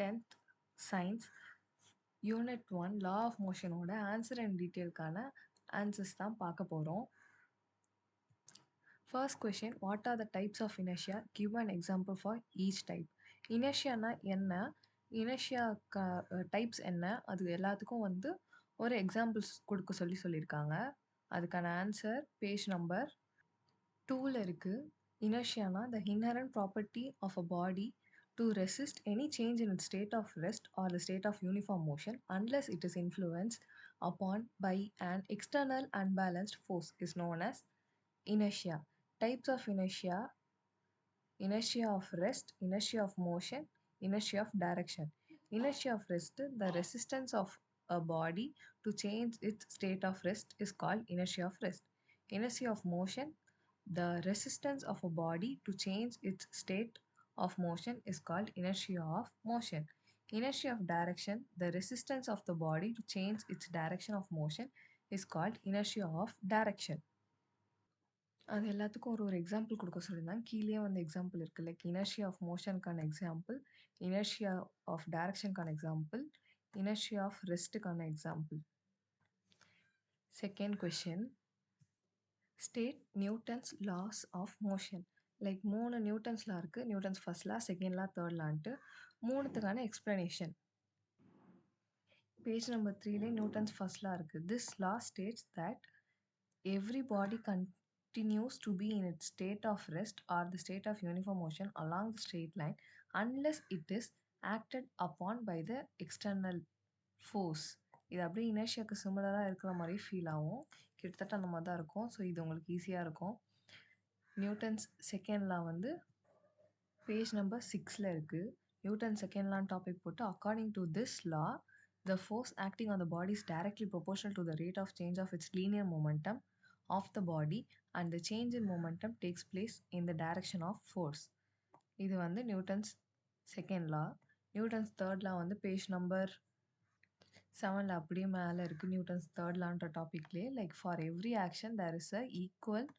10th science unit 1 law of மோஷனோட answer and டீட்டெயிலுக்கான answers தான் பார்க்க போகிறோம். First question, what are the types of inertia? Give an example for each type. இனர்ஷியானா என்ன, inertia types என்ன, அது எல்லாத்துக்கும் வந்து ஒரு எக்ஸாம்பிள்ஸ் கொடுக்க சொல்லியிருக்காங்க. அதுக்கான ஆன்சர் பேஜ் நம்பர் 2ல இருக்குது. இனர்ஷியானா the inherent property of a body to resist any change in its state of rest or the state of uniform motion unless it is influenced upon by an external unbalanced force is known as inertia. Types of inertia: inertia of rest, inertia of motion, inertia of direction. Inertia of rest, the resistance of a body to change its state of rest is called inertia of rest. Inertia of motion, the resistance of a body to change its state of motion is called inertia of motion. Inertia of direction, the resistance of the body to change its direction of motion is called inertia of direction. அது எல்லாத்துக்கும் ஒரு example கொடுக்க சொல்லியிருந்தாங்க. கீழேயே வந்து example இருக்குது. Like inertia of மோஷனுக்கான example, inertia of டைரக்ஷனுக்கான எக்ஸாம்பிள், இனர்ஷியா ஆஃப் ரெஸ்ட்டுக்கான example. Second question, state Newton's laws of motion. Like 3 Newton's law இருக்குது. Newton's first law, second law, third லான்ட்டு மூணுத்துக்கான எக்ஸ்பிளனேஷன். பேஜ் நம்பர் 3லே நியூட்டன்ஸ் ஃபர்ஸ்ட் லா இருக்குது. This law states that every body continues to be in its state of rest or the state of uniform motion along the straight line unless it is acted upon by the external force. இது அப்படியே இனர்ஷியாவுக்கு சிமிலராக இருக்கிற மாதிரி feel ஆகும். கிட்டத்தட்ட அந்த மாதிரி தான் இருக்கும். ஸோ இது உங்களுக்கு ஈஸியாக இருக்கும். நியூட்டன்ஸ் செகண்ட் லா வந்து பேஜ் நம்பர் 6ல இருக்குது. நியூட்டன் செகண்ட் லான்னு டாபிக் போட்டு, according to this law the force acting on the body is directly proportional to the rate of change of its linear momentum of the body and the change in momentum takes place in the direction of force. இது வந்து Newton's second law. Newton's third law வந்து page number 7ல் அப்படியே மேலே இருக்குது. Newton's third லான்ற டாபிக்லேயே like for every action there is a equal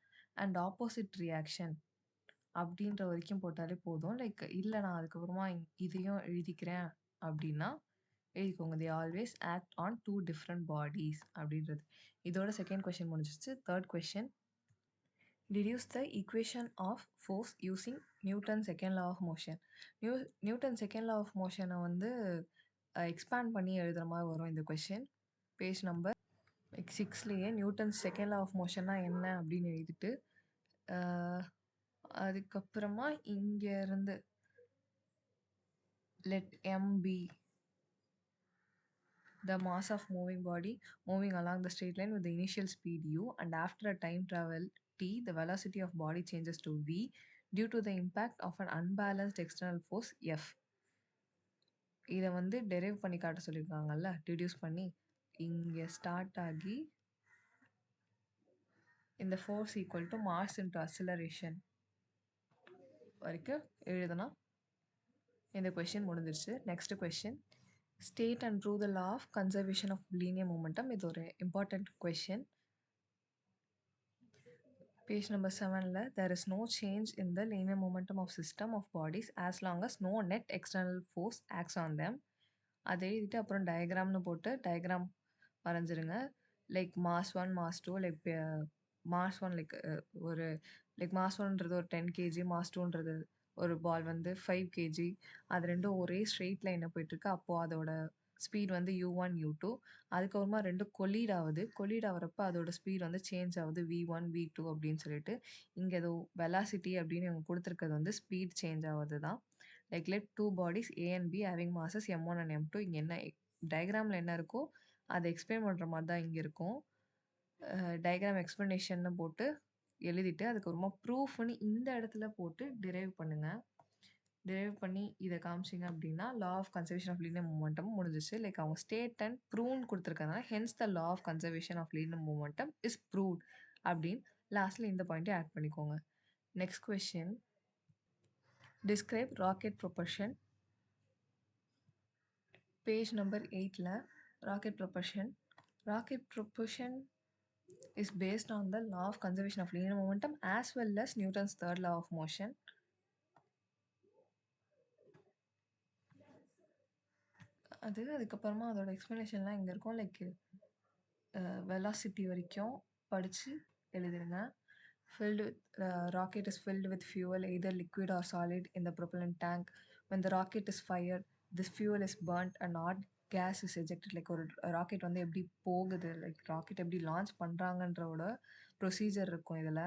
and opposite reaction அப்படின்ற வரைக்கும் போட்டாலே போதும். லைக் இல்லை நான் அதுக்கப்புறமா இதையும் எழுதிக்கிறேன் அப்படின்னா எழுதிக்கோங்க. They always act on 2 different bodies அப்படின்றது. இதோட செகண்ட் கொஷின் முடிஞ்சிச்சு. Third question, deduce the equation of force using Newton second law of motion. Newton second law of மோஷனை வந்து எக்ஸ்பேண்ட் பண்ணி எழுதுகிற மாதிரி வரும் இந்த கொஷின். பேஜ் நம்பர் 6லேயே நியூட்டன் செகண்ட் லா ஆஃப் மோஷன்னா என்ன அப்படின்னு எழுதிட்டு அதுக்கப்புறமா இங்கேருந்து let m be the mass of moving body moving along the straight line with the initial speed u, and after a time travel t the velocity of body changes to v due to the impact of an unbalanced external force f. இதை வந்து derive பண்ணி காட்ட சொல்லியிருக்காங்கல்ல, deduce பண்ணி இங்கே start ஆகி இந்த force equal to mass into acceleration வரைக்கும் எழுதுனா இந்த கொஷின் முடிஞ்சிருச்சு. Next question, state and prove the law of conservation of linear momentum. இது ஒரு இம்பார்ட்டண்ட் கொஷின். பேஜ் நம்பர் 7ல் there is no change in the linear momentum of system of bodies as long as no net external force acts on them. அதை எழுதிட்டு அப்புறம் டயக்ராம்னு போட்டு diagram வரைஞ்சிருங்க. Like mass 1 mass 2 like mass 1 like ஒரு like mass 1ன்றது ஒரு 10 kg, mass 2ன்றது ஒரு பால் வந்து 5 kg. அது ரெண்டும் ஒரே ஸ்ட்ரெயிட் லைனில் போயிட்டுருக்கு. அப்போது அதோட ஸ்பீட் வந்து u1 u2. அதுக்கப்புறமா ரெண்டும் கொலீட் ஆகுது. கொலீட் ஆகிறப்ப அதோட ஸ்பீட் வந்து சேஞ்ச் ஆகுது v1 v2 அப்படின்னு சொல்லிட்டு. இங்கே ஏதோ வெலாசிட்டி அப்படின்னு இவங்க கொடுத்துருக்கிறது வந்து ஸ்பீட் சேஞ்ச் ஆகுது தான். Like let 2 bodies a and b having masses m1 and m2. இங்கே என்ன டயக்ராமில் என்ன இருக்கோ அதை எக்ஸ்பிளைன் பண்ணுற மாதிரி தான் இங்கே இருக்கும். டயக்ராம் எக்ஸ்ப்ளனேஷன்னு போட்டு எழுதிட்டு அதுக்கப்புறமா ப்ரூஃப்னு இந்த இடத்துல போட்டு டிரைவ் பண்ணுங்கள். டிரைவ் பண்ணி இதை காமிச்சிங்க அப்படின்னா law of conservation of linear momentum முடிஞ்சிச்சு. லைக் அவங்க ஸ்டேட் அண்ட் ப்ரூவ்னு கொடுத்துருக்கறதுனால hence the law of conservation of linear momentum is proved அப்படின்னு லாஸ்ட்டில் இந்த பாயிண்ட்டை ஆட் பண்ணிக்கோங்க. Next question, describe rocket propulsion. Page number 8ல் rocket propulsion. Rocket propulsion is based on the law of conservation of linear momentum as well as Newton's third law of motion. அதுக்கப்புறமா அதோட எக்ஸ்ப்ளனேஷன்லாம் இங்க இருக்கும். லைக் வெலாசிட்டி வரைக்கும் படிச்சு எழுதிருங்க. Filled with rocket is filled with fuel, either liquid or solid, in the propellant tank. When the rocket is fired, this fuel is burnt and hot gas is ejected. Like ஒரு rocket வந்து எப்படி போகுது, like rocket எப்படி launch பண்ணுறாங்கன்றோட procedure இருக்கும் இதில்.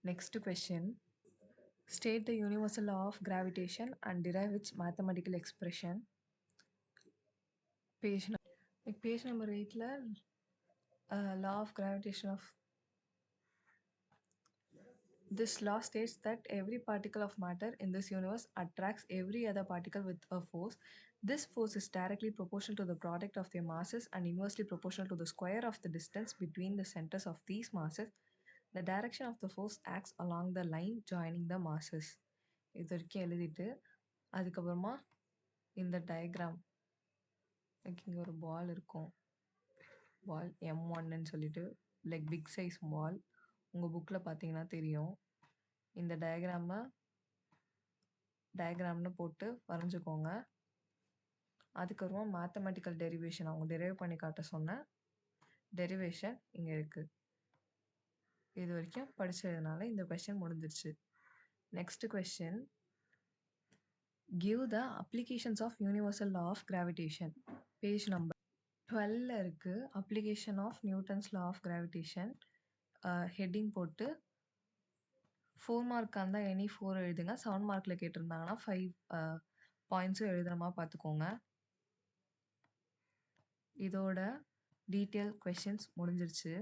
Next question, state the universal law of gravitation and derive its mathematical expression. Page number 8ல law of gravitation of this law states that every particle of matter in this universe attracts every other particle with a force. This force is directly proportional to the product of their masses and inversely proportional to the square of the distance between the centers of these masses. The direction of the force acts along the line joining the masses. இது வரைக்கும் எழுதிட்டு அதுக்கப்புறமா இந்த diagram, இங்கே ஒரு பால் இருக்கும், பால் M1ன்னு சொல்லிட்டு, like big size பால். உங்கள் புக்கில் பார்த்தீங்கன்னா தெரியும். இந்த டயக்ராம்னு போட்டு வரைஞ்சிக்கோங்க. அதுக்கப்புறமா மேத்தமெட்டிக்கல் டெரிவேஷன் அவங்க டெரைவ் பண்ணி காட்ட சொன்ன டெரிவேஷன் இங்கே இருக்குது. இது வரைக்கும் படித்ததுனால இந்த கொஷின் முடிஞ்சிருச்சு. Next question, give the applications of universal law of gravitation. Page number 12ல் இருக்குது. Application of Newton's law of gravitation. Heading போட்டு 4 மார்க்காக இருந்தால் எனி 4 எழுதுங்க. 7 மார்க்கில் கேட்டிருந்தாங்கன்னா 5 பாயிண்ட்ஸும் எழுதுகிற மாதிரி பார்த்துக்கோங்க. இதோட டீட்டெயில் கொஷின்ஸ் முடிஞ்சிருச்சு.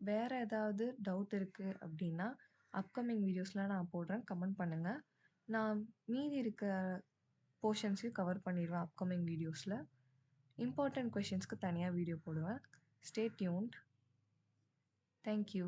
வேறு ஏதாவது டவுட் இருக்குது அப்படின்னா அப்கமிங் வீடியோஸில் நான் போடுறேன், கமெண்ட் பண்ணுங்கள். நான் மீதி இருக்க போர்ஷன்ஸையும் கவர் பண்ணிடுவேன் அப்கமிங் வீடியோஸில். இம்பார்ட்டண்ட் கொஷின்ஸ்க்கு தனியாக வீடியோ போடுவேன். Stay tuned. தேங்க்யூ.